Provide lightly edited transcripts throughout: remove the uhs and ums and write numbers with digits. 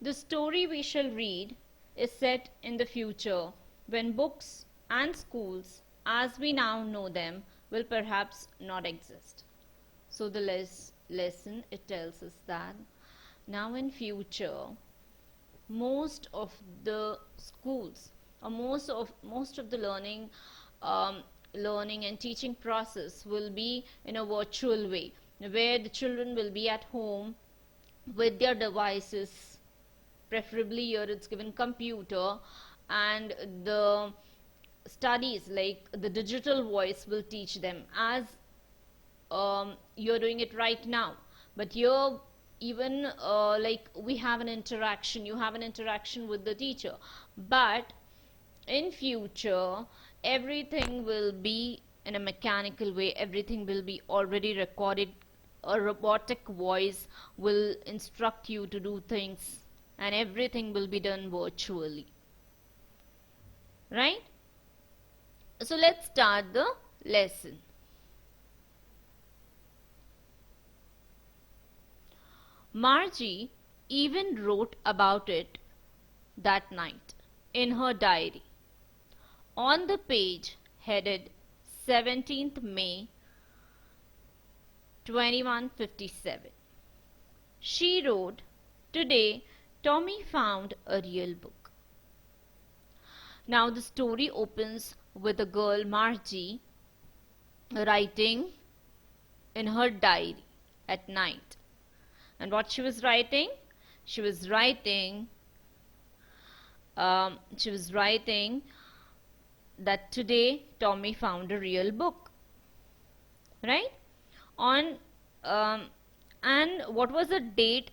The story we shall read is set in the future when books and schools as we now know them will perhaps not exist. So the lesson it tells us that now in future most of the schools or most of the um, learning and teaching process will be in a virtual way where the children will be at home with their devices, preferably here it's given computer, and the studies like the digital voice will teach them as you're doing it right now. But you're even like we have an interaction, you have an interaction with the teacher. But in future everything will be in a mechanical way, everything will be already recorded. A robotic voice will instruct you to do things and everything will be done virtually, right? So let's start the lesson. Margie even wrote about it that night in her diary. On the page headed 17th May 2157, she wrote, "Today Tommy found a real book." Now the story opens with the girl Margie writing in her diary at night. And what she was writing? She was writing that today Tommy found a real book, right? On and what was the date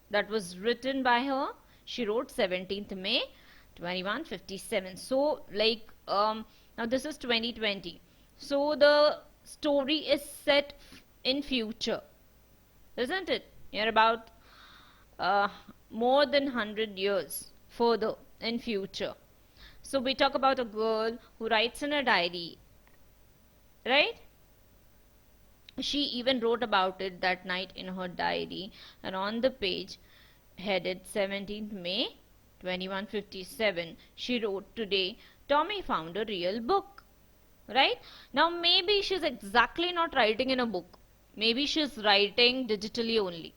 that was written by her? She wrote 17th May 2157. So like now this is 2020. So the story is set in future, isn't it? You're about more than 100 years further in future. So we talk about a girl who writes in a diary, right? She even wrote about it that night in her diary, and on the page headed 17th May 2157, she wrote, "Today Tommy found a real book." Right? Now maybe she's exactly not writing in a book. Maybe she's writing digitally only.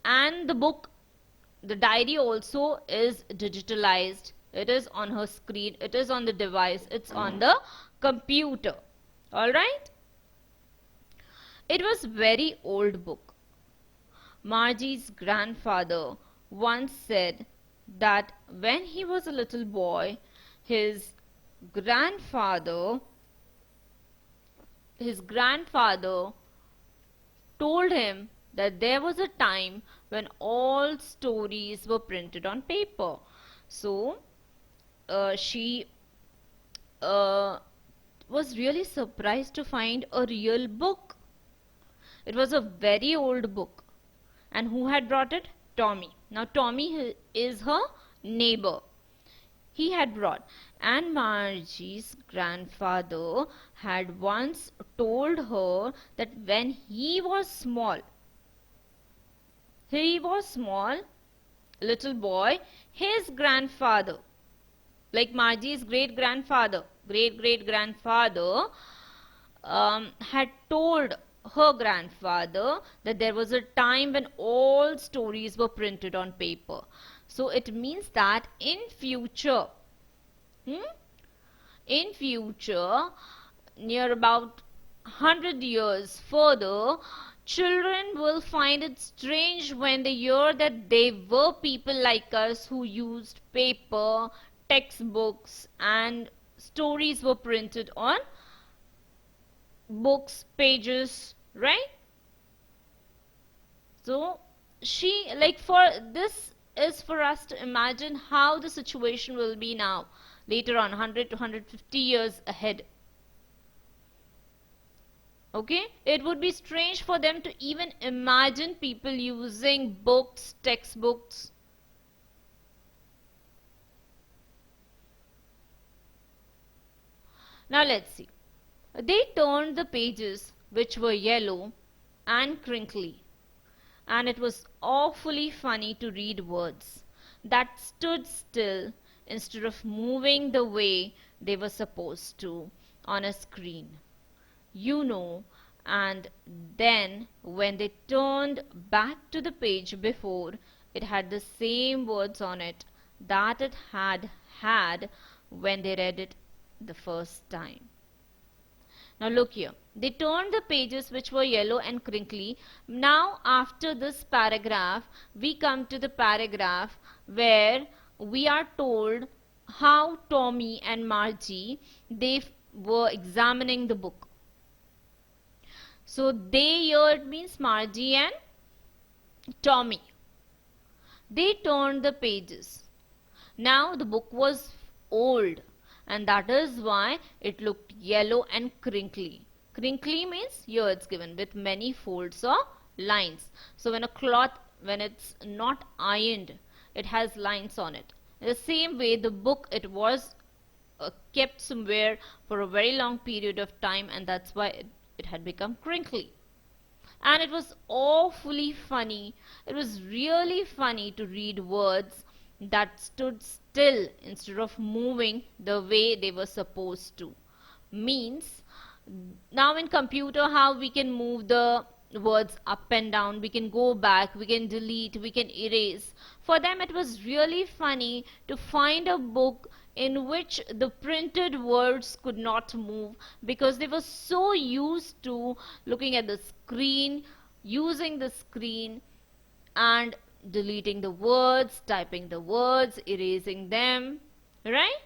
And the book, the diary also is digitalized. It is on her screen, it is on the device, it's on the computer. Alright? It was very old book. Margie's grandfather once said that when he was a little boy, his grandfather his grandfather told him that there was a time when all stories were printed on paper. So she was really surprised to find a real book. It was a very old book. And who had brought it? Tommy. Now Tommy is her neighbor. He had brought. And Margie's grandfather had once told her that when he was small, little boy, his grandfather, like Margie's great grandfather, had told her grandfather that there was a time when all stories were printed on paper. So it means that in future, near about 100 years further, children will find it strange when they hear that there were people like us who used paper, textbooks, and stories were printed on books, pages, right? So she, like, for this is for us to imagine how the situation will be now later on, 100 to 150 years ahead. Okay, it would be strange for them to even imagine people using books, textbooks. Now let's see. They turned the pages which were yellow and crinkly, and it was awfully funny to read words that stood still instead of moving the way they were supposed to on a screen. You know, and then when they turned back to the page before, it had the same words on it that it had had when they read it the first time. Now look here. They turned the pages which were yellow and crinkly. Now after this paragraph, we come to the paragraph where we are told how Tommy and Margie, they were examining the book. So they here, it means Margie and Tommy. They turned the pages. Now the book was old, and that is why it looked yellow and crinkly. Crinkly means here it's given with many folds or lines. So when a cloth, when it's not ironed, it has lines on it. In the same way, the book, it was kept somewhere for a very long period of time, and that's why it had become crinkly. And it was awfully funny. It was really funny to read words that stood still instead of moving the way they were supposed to. Means, now in computer, how we can move the words up and down, we can go back, we can delete, we can erase. For them it was really funny to find a book in which the printed words could not move, because they were so used to looking at the screen, using the screen and deleting the words, typing the words, erasing them, right?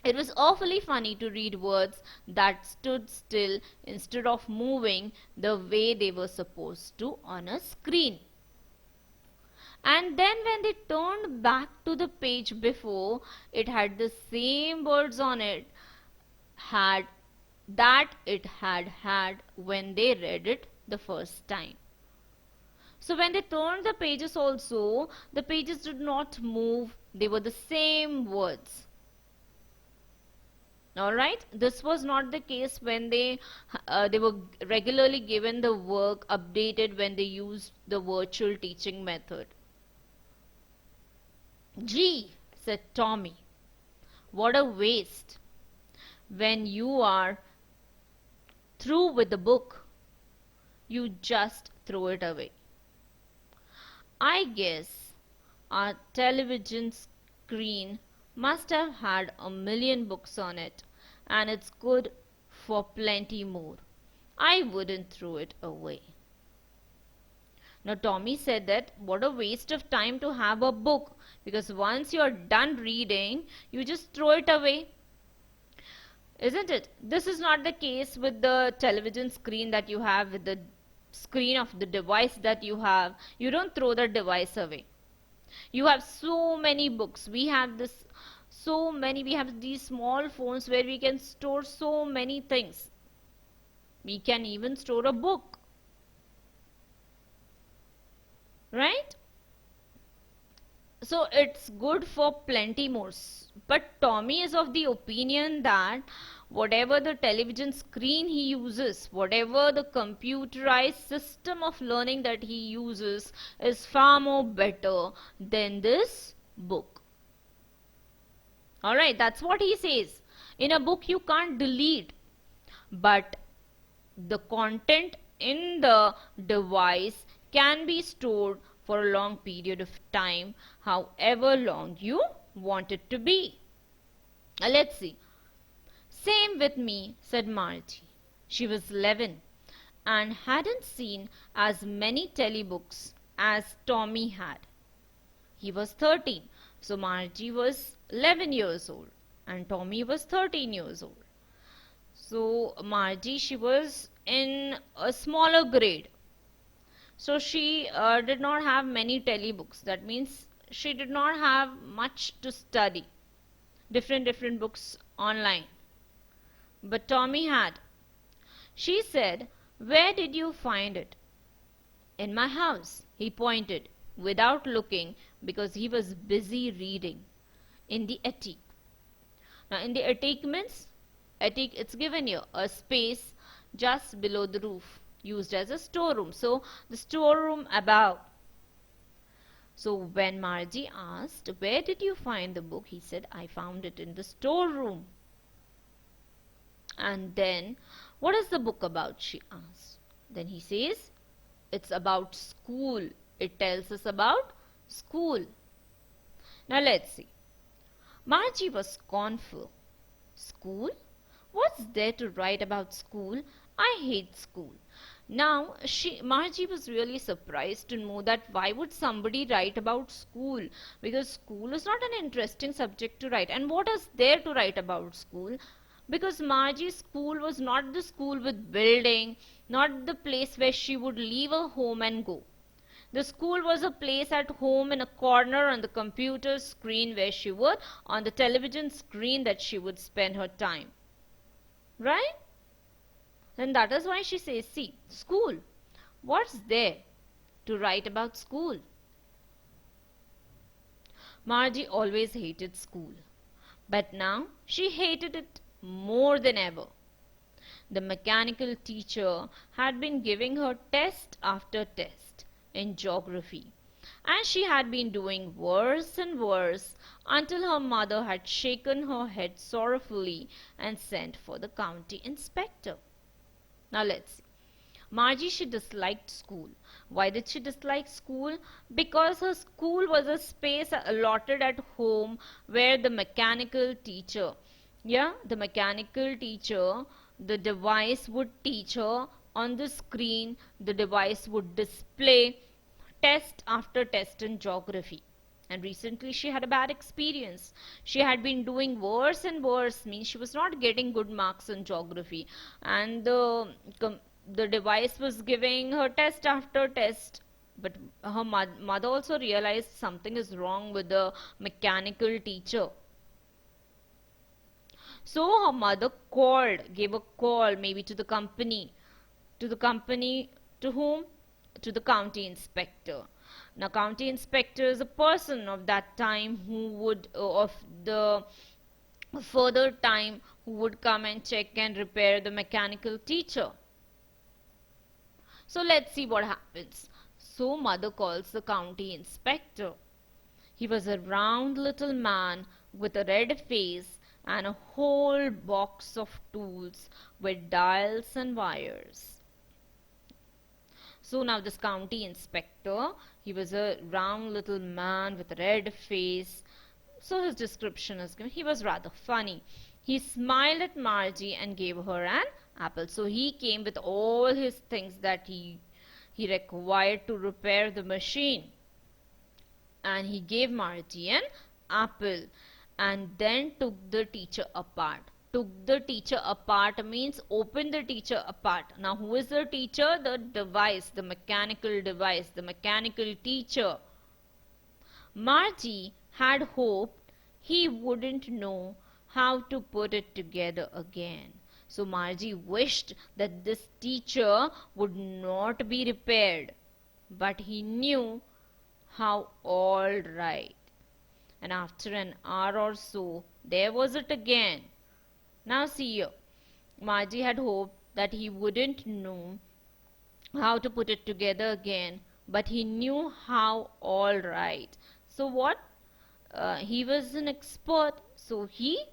It was awfully funny to read words that stood still instead of moving the way they were supposed to on a screen. And then when they turned back to the page before, it had the same words on it that it had had when they read it the first time. So when they turned the pages also, the pages did not move, they were the same words. Alright, this was not the case when they were regularly given the work updated when they used the virtual teaching method. Gee, said Tommy, what a waste. When you are through with the book, you just throw it away. I guess our television screen must have had 1,000,000 books on it, and it's good for plenty more. I wouldn't throw it away. Now Tommy said that what a waste of time to have a book, because once you're done reading, you just throw it away. Isn't it? This is not the case with the television screen that you have, with the screen of the device that you have. You don't throw the device away. You have so many books. We have these small phones where we can store so many things. We can even store a book. Right? So it's good for plenty more. But Tommy is of the opinion that whatever the television screen he uses, whatever the computerized system of learning that he uses, is far more better than this book. Alright, that's what he says. In a book you can't delete, but the content in the device can be stored for a long period of time, however long you want it to be. Let's see. Same with me, said Margie. She was 11 and hadn't seen as many telebooks as Tommy had. He was 13, so Margie was 11 years old and Tommy was 13 years old. So Margie, she was in a smaller grade. So she did not have many telebooks. That means she did not have much to study. Different books online. But Tommy had. She said, "Where did you find it?" "In my house," he pointed, without looking, because he was busy reading. "In the attic." Now in the attic means, attic, it's given here, a space just below the roof. used as a storeroom. So the storeroom above. So when Margie asked, "Where did you find the book?" he said, "I found it in the storeroom." And then, "What is the book about?" she asked. Then he says, "It's about school." It tells us about school. Now let's see. Margie was scornful. "School? What's there to write about school? I hate school." Now, Margie was really surprised to know that why would somebody write about school? Because school is not an interesting subject to write. And what is there to write about school? Because Margie's school was not the school with building, not the place where she would leave her home and go. The school was a place at home in a corner on the computer screen where she would, on the television screen that she would spend her time. Right? Then that is why she says, see, school. What's there to write about school? Margie always hated school, but now she hated it more than ever. The mechanical teacher had been giving her test after test in geography, and she had been doing worse and worse until her mother had shaken her head sorrowfully and sent for the county inspector. Now let's see. Margie, she disliked school. Why did she dislike school? Because her school was a space allotted at home where the mechanical teacher, the device would teach her on the screen, the device would display test after test in geography. And recently she had a bad experience. She had been doing worse and worse, means she was not getting good marks in geography. And the device was giving her test after test. But her mother also realized something is wrong with the mechanical teacher. So her mother gave a call maybe to the company. To whom? To the county inspector. Now, county inspector is a person of that time who would, of the further time, who would come and check and repair the mechanical teacher. So let's see what happens. So mother calls the county inspector. He was a round little man with a red face and a whole box of tools with dials and wires. So now this county inspector, he was a round little man with a red face. So his description is given. He was rather funny. He smiled at Margie and gave her an apple. So he came with all his things that he required to repair the machine. And he gave Margie an apple and then took the teacher apart. Took the teacher apart means open the teacher apart. Now who is the teacher? The device, the mechanical device, the mechanical teacher. Margie had hoped he wouldn't know how to put it together again. So Margie wished that this teacher would not be repaired. But he knew how. All right. And after an hour or so, there was it again. Now see here. Margie had hoped that he wouldn't know how to put it together again, but he knew how. All right. So what? He was an expert, so he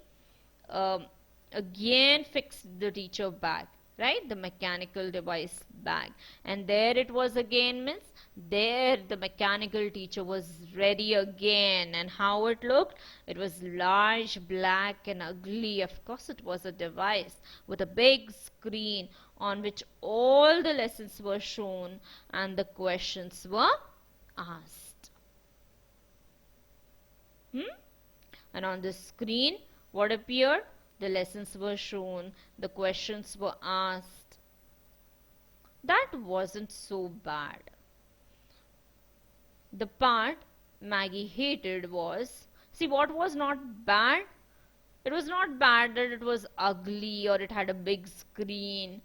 um, again fixed the teacher bag, right? The mechanical device bag. And there it was again, means there the mechanical teacher was ready again. And how it looked? It was large, black and ugly. Of course it was a device with a big screen on which all the lessons were shown and the questions were asked. And on the screen, what appeared? The lessons were shown, the questions were asked. That wasn't so bad. The part Maggie hated was, see, what was not bad? It was not bad that it was ugly or it had a big screen.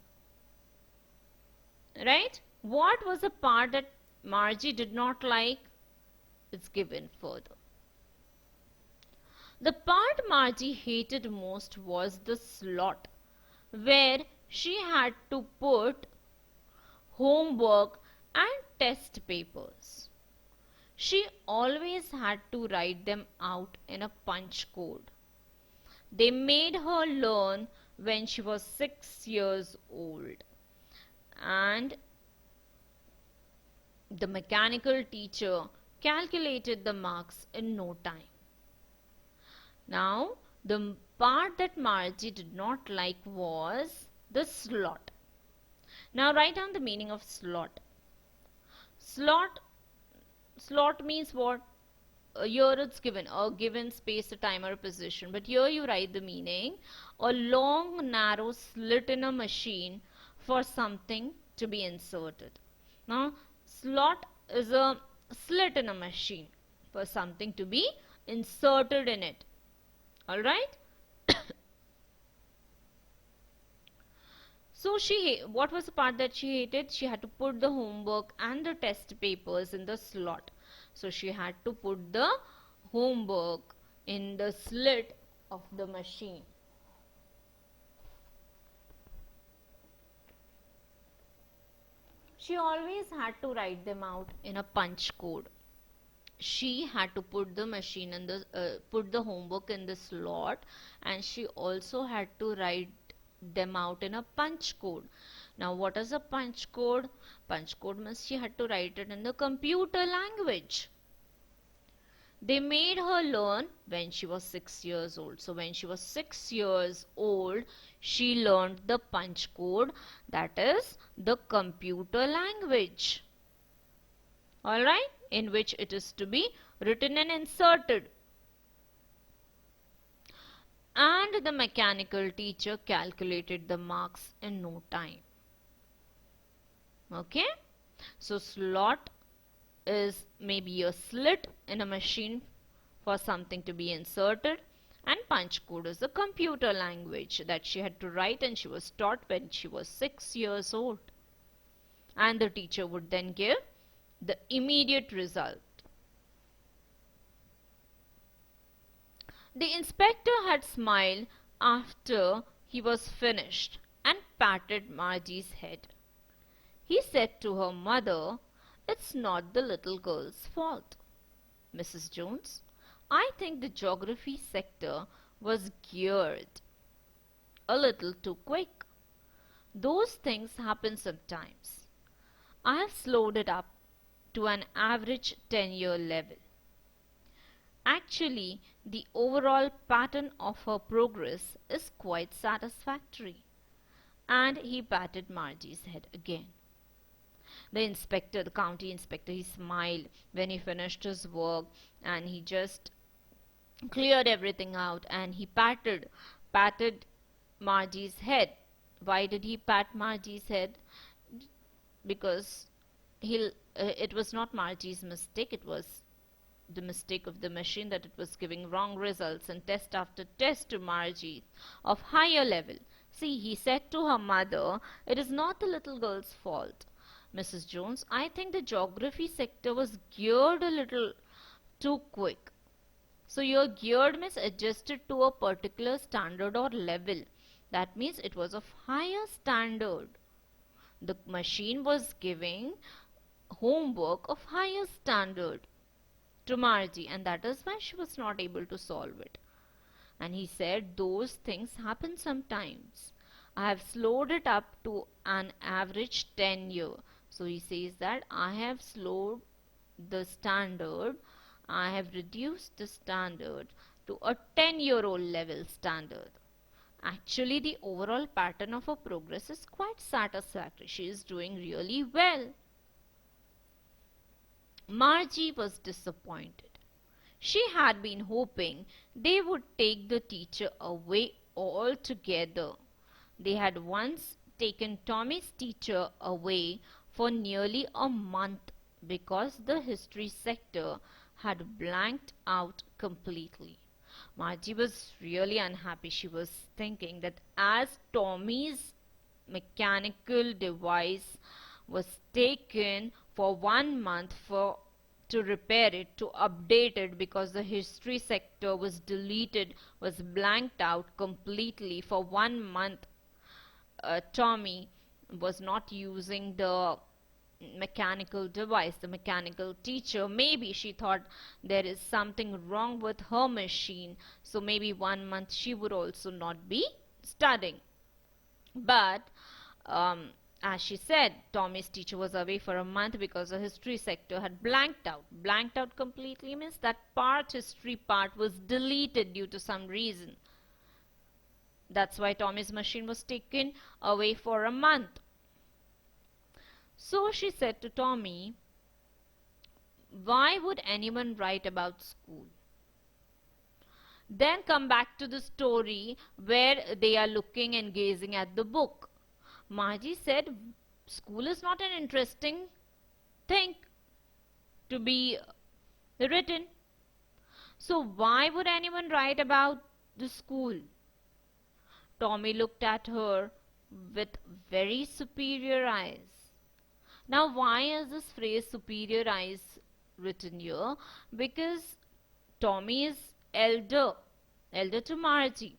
Right? What was the part that Margie did not like? It's given further. The part Margie hated most was the slot, where she had to put homework, and test papers. She always had to write them out in a punch code. They made her learn when she was 6 years old, and the mechanical teacher calculated the marks in no time. Now, the part that Margie did not like was the slot. Now, write down the meaning of slot. Slot Slot means what? Here it's given a given space, a time, or a position. But here you write the meaning: a long, narrow slit in a machine for something to be inserted. Now, slot is a slit in a machine for something to be inserted in it. Alright? So what was the part that she hated? She had to put the homework and the test papers in the slot. So she had to put the homework in the slit of the machine. She always had to write them out in a punch code. She had to put the machine in put the homework in the slot, and she also had to write them out in a punch code. Now, what is a punch code? Punch code means she had to write it in the computer language. They made her learn when she was 6 years old. So, when she was 6 years old, she learned the punch code, that is the computer language. Alright, in which it is to be written and inserted. And the mechanical teacher calculated the marks in no time. Okay, so slot is maybe a slit in a machine for something to be inserted, and punch code is the computer language that she had to write and she was taught when she was 6 years old. And the teacher would then give the immediate result. The inspector had smiled after he was finished and patted Margie's head. He said to her mother, "It's not the little girl's fault. Mrs. Jones, I think the geography sector was geared a little too quick. Those things happen sometimes. I have slowed it up to an average 10-year level. Actually, the overall pattern of her progress is quite satisfactory." And he patted Margie's head again. The county inspector, he smiled when he finished his work, and he just cleared everything out, and he patted Margie's head. Why did he pat Margie's head? Because it was not Margie's mistake, it was the mistake of the machine, that it was giving wrong results and test after test to Margie of higher level. See, he said to her mother, "It is not the little girl's fault. Mrs. Jones, I think the geography sector was geared a little too quick." So your geared means adjusted to a particular standard or level. That means it was of higher standard. The machine was giving homework of higher standard to Margie, and that is why she was not able to solve it. And he said, "Those things happen sometimes. I have slowed it up to an average 10-year. So he says that I have slowed the standard, I have reduced the standard to a 10-year-old level standard. Actually, the overall pattern of her progress is quite satisfactory. She is doing really well." Margie was disappointed. She had been hoping they would take the teacher away altogether. They had once taken Tommy's teacher away for nearly a month because the history sector had blanked out completely. Margie was really unhappy. She was thinking that as Tommy's mechanical device was taken for 1 month to repair it, to update it, because the history sector was deleted, was blanked out completely for 1 month. Tommy was not using the mechanical device, the mechanical teacher. Maybe she thought there is something wrong with her machine, so maybe 1 month she would also not be studying. But as she said, Tommy's teacher was away for a month because the history sector had blanked out. Blanked out completely means that history part was deleted due to some reason. That's why Tommy's machine was taken away for a month. So she said to Tommy, why would anyone write about school? Then come back to the story where they are looking and gazing at the book. Margie said, school is not an interesting thing to be written. So why would anyone write about the school? Tommy looked at her with very superior eyes. Now why is this phrase superior eyes written here? Because Tommy is elder to Margie,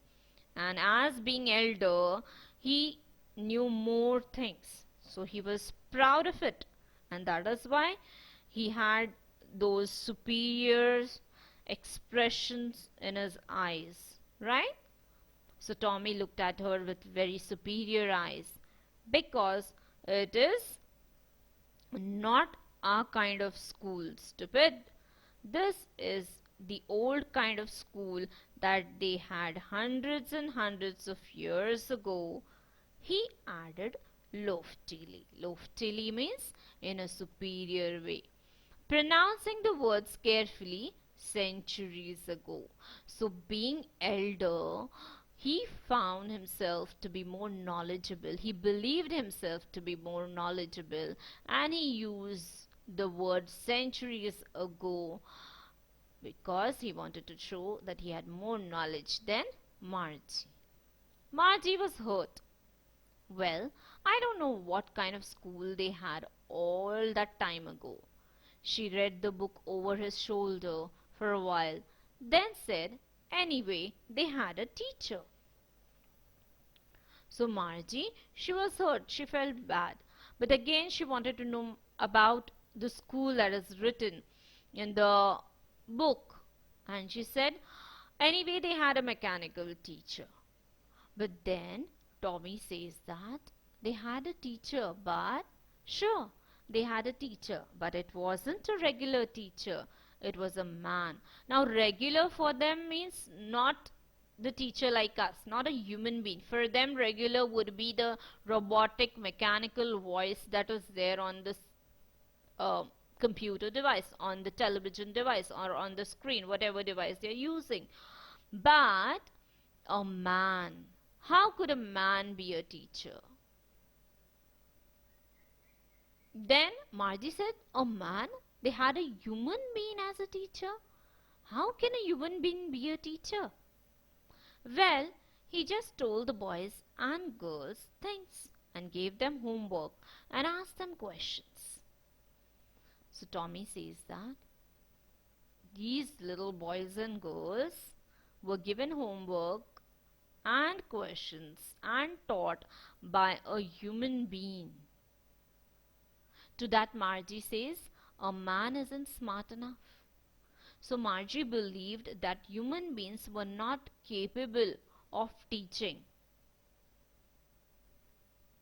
and as being elder he knew more things, so he was proud of it, and that is why he had those superior expressions in his eyes, right? So Tommy looked at her with very superior eyes, because it is not our kind of school, stupid. This is the old kind of school that they had hundreds and hundreds of years ago. He added loftily. Loftily means in a superior way, pronouncing the words carefully, centuries ago. So being elder, he found himself to be more knowledgeable. He believed himself to be more knowledgeable, and he used the word centuries ago because he wanted to show that he had more knowledge than Margie. Margie was hurt. Well, I don't know what kind of school they had all that time ago. She read the book over his shoulder for a while, then said, anyway, they had a teacher. So Margie, she was hurt, she felt bad. But again, she wanted to know about the school that is written in the book. And she said, anyway, they had a mechanical teacher. But then Tommy says that they had a teacher, but sure, they had a teacher, but it wasn't a regular teacher. It was a man. Now, regular for them means not the teacher like us, not a human being. For them, regular would be the robotic, mechanical voice that was there on the uh, computer device, on the television device, or on the screen, whatever device they're using. But a man. How could a man be a teacher? Then Margie said, a man? They had a human being as a teacher? How can a human being be a teacher? Well, he just told the boys and girls things and gave them homework and asked them questions. So Tommy says that these little boys and girls were given homework and questions and taught by a human being. To that Margie says, a man isn't smart enough. So Margie believed that human beings were not capable of teaching,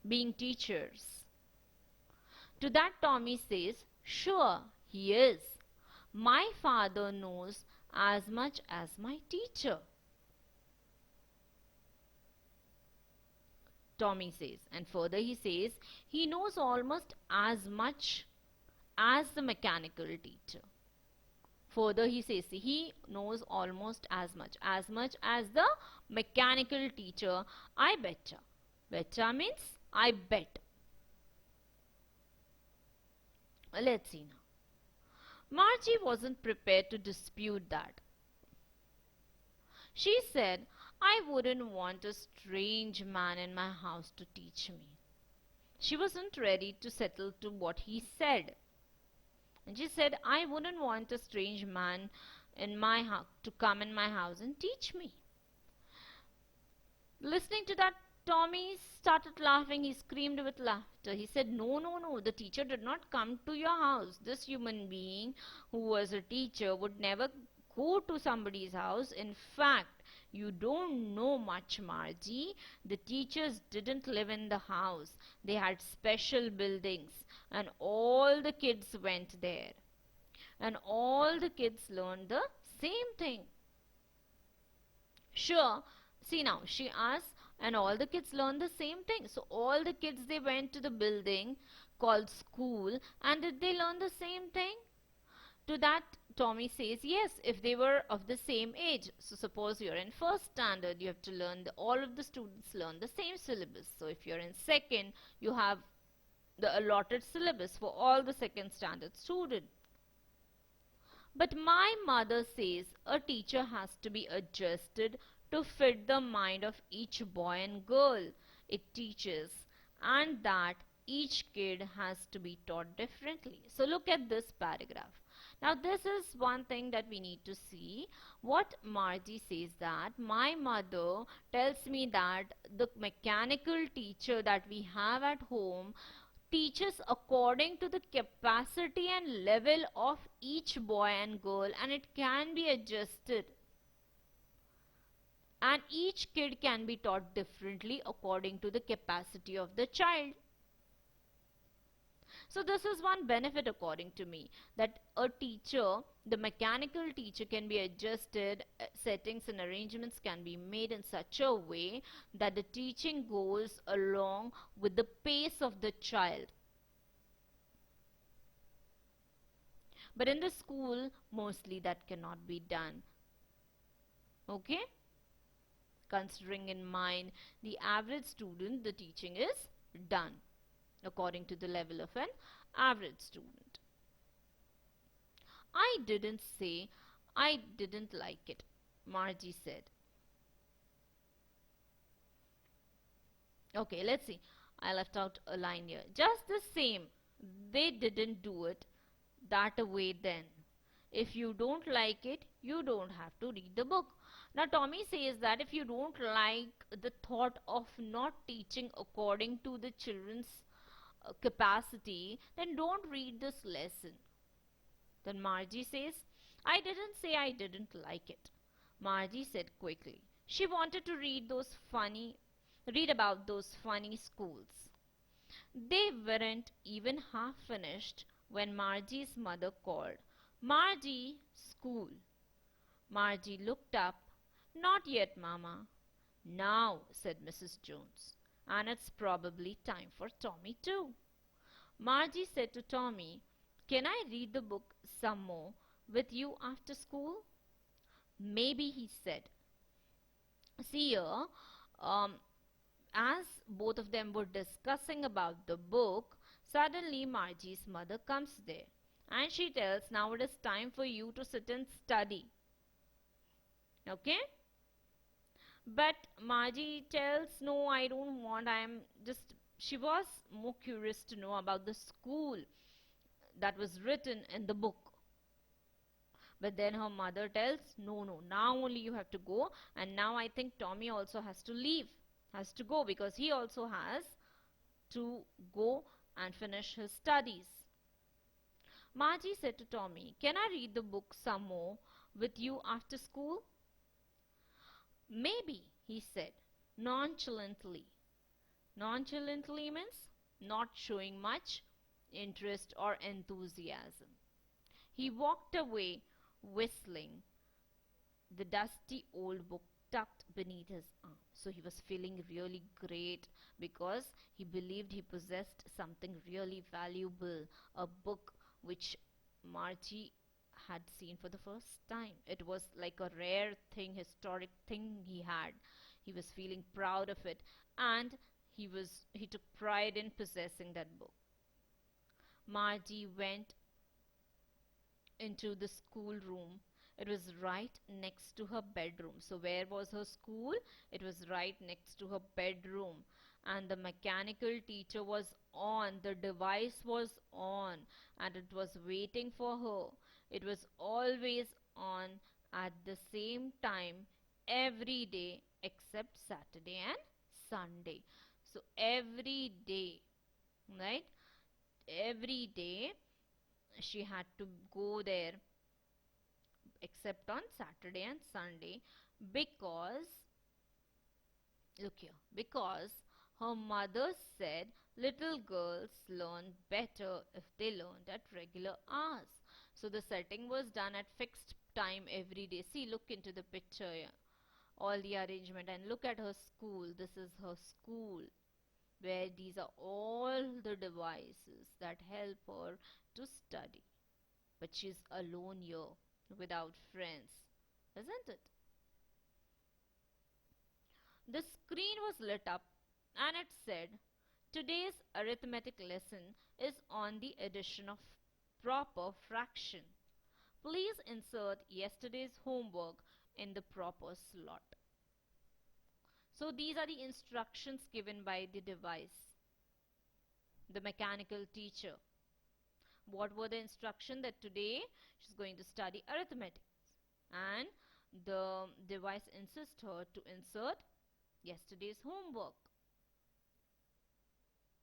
being teachers. To that Tommy says, sure, he is. My father knows as much as my teacher. Tommy says, and further he says, he knows almost as much as the mechanical teacher. Further he says, he knows almost as much as the mechanical teacher. I betcha. Betcha means I bet. Let's see now. Margie wasn't prepared to dispute that. She said, I wouldn't want a strange man in my house to teach me. She wasn't ready to settle to what he said. And she said, I wouldn't want a strange man in my house to come in my house and teach me. Listening to that Tommy started laughing. He screamed with laughter. He said, "No, no, no. The teacher did not come to your house. This human being who was a teacher would never go to somebody's house. In fact, you don't know much, Margie. The teachers didn't live in the house. They had special buildings, and all the kids went there. And all the kids learned the same thing." Sure. See now, she asked, and all the kids learned the same thing. So all the kids, they went to the building called school, and did they learn the same thing? To that, Tommy says, yes, if they were of the same age. So suppose you're in first standard, you have to learn, all of the students learn the same syllabus. So if you're in second, you have the allotted syllabus for all the second standard students. But my mother says a teacher has to be adjusted to fit the mind of each boy and girl it teaches, and that each kid has to be taught differently. So look at this paragraph. Now this is one thing that we need to see. What Margie says, that my mother tells me that the mechanical teacher that we have at home teaches according to the capacity and level of each boy and girl, and it can be adjusted, and each kid can be taught differently according to the capacity of the child. So this is one benefit according to me, that a teacher, the mechanical teacher, can be adjusted, settings and arrangements can be made in such a way that the teaching goes along with the pace of the child. But in the school, mostly that cannot be done. Okay? Considering in mind the average student, the teaching is done according to the level of an average student. I didn't say I didn't like it, Margie said. Okay, let's see. I left out a line here. Just the same, they didn't do it that way then. If you don't like it, you don't have to read the book. Now, Tommy says that if you don't like the thought of not teaching according to the children's capacity, then don't read this lesson. Then Margie says, I didn't say I didn't like it. Margie said quickly. She wanted to read about those funny schools. They weren't even half finished when Margie's mother called. Margie, school. Margie looked up. Not yet, Mama. Now, said Mrs. Jones. And it's probably time for Tommy too. Margie said to Tommy, can I read the book some more with you after school? Maybe, he said. See here, as both of them were discussing about the book, suddenly Margie's mother comes there and she tells, now it is time for you to sit and study. Okay? But Margie tells, no, I don't want. She was more curious to know about the school that was written in the book. But then her mother tells, no, no, now only you have to go. And now I think Tommy also has to leave, has to go, because he also has to go and finish his studies. Margie said to Tommy, can I read the book some more with you after school? Maybe, he said, nonchalantly. Nonchalantly means not showing much interest or enthusiasm. He walked away whistling, the dusty old book tucked beneath his arm. So he was feeling really great because he believed he possessed something really valuable, a book which Margie had seen for the first time. It was like a rare thing, historic thing he had. He was feeling proud of it, and he took pride in possessing that book. Margie went into the schoolroom. It was right next to her bedroom. So where was her school? It was right next to her bedroom. And the mechanical teacher was on. The device was on. And it was waiting for her. It was always on at the same time every day except Saturday and Sunday. So every day, right? Every day she had to go there except on Saturday and Sunday because, look here, because her mother said little girls learn better if they learned at regular hours. So the setting was done at fixed time every day. See, look into the picture here, all the arrangement, and look at her school. This is her school where these are all the devices that help her to study. But she's alone here without friends, isn't it? The screen was lit up and it said, "Today's arithmetic lesson is on the addition of proper fraction. Please insert yesterday's homework in the proper slot." So these are the instructions given by the device, the mechanical teacher. What were the instructions? That today she's going to study arithmetic, and the device insists her to insert yesterday's homework.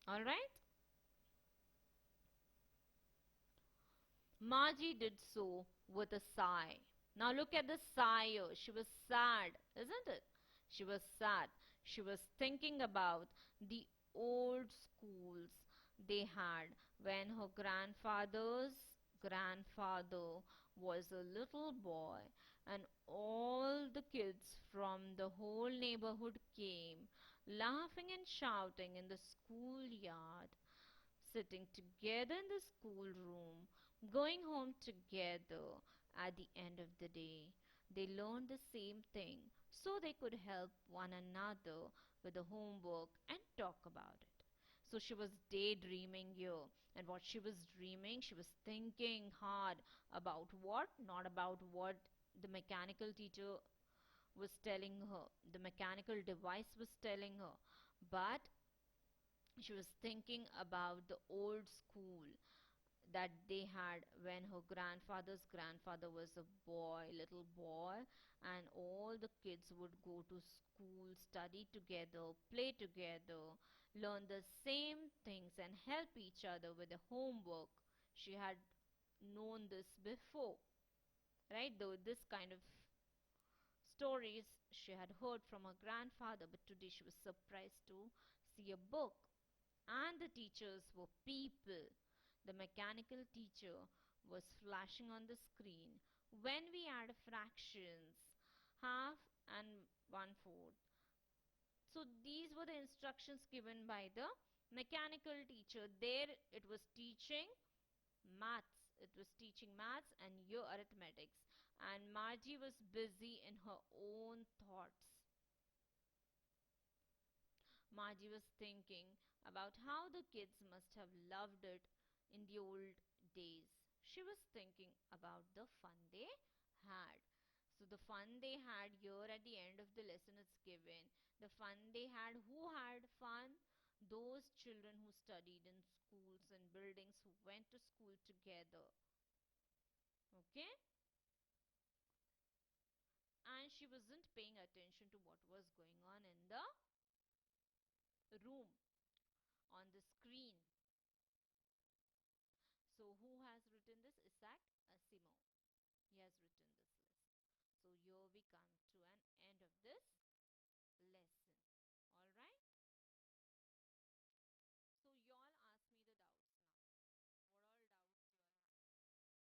All right. Margie did so with a sigh. Now look at the sigh. She was sad, isn't it? She was sad. She was thinking about the old schools they had when her grandfather's grandfather was a little boy, and all the kids from the whole neighborhood came laughing and shouting in the schoolyard, sitting together in the schoolroom, going home together at the end of the day. They learned the same thing so they could help one another with the homework and talk about it. So she was daydreaming here, and what she was dreaming, she was thinking hard about what? Not about what the mechanical teacher was telling her, the mechanical device was telling her, but she was thinking about the old school that they had when her grandfather's grandfather was a boy, little boy, and all the kids would go to school, study together, play together, learn the same things, and help each other with the homework. She had known this before, right? Though this kind of stories she had heard from her grandfather, but today she was surprised to see a book. And the teachers were people. The mechanical teacher was flashing on the screen. When we add fractions, half and one fourth. So these were the instructions given by the mechanical teacher. There it was teaching maths. It was teaching maths and your arithmetics. And Margie was busy in her own thoughts. Margie was thinking about how the kids must have loved it in the old days. She was thinking about the fun they had. So, the fun they had here at the end of the lesson is given. The fun they had, who had fun? Those children who studied in schools and buildings, who went to school together. Okay? And she wasn't paying attention to what was going on in the room on the screen. So who has written this? Isaac Asimov. He has written this list. So here we come to an end of this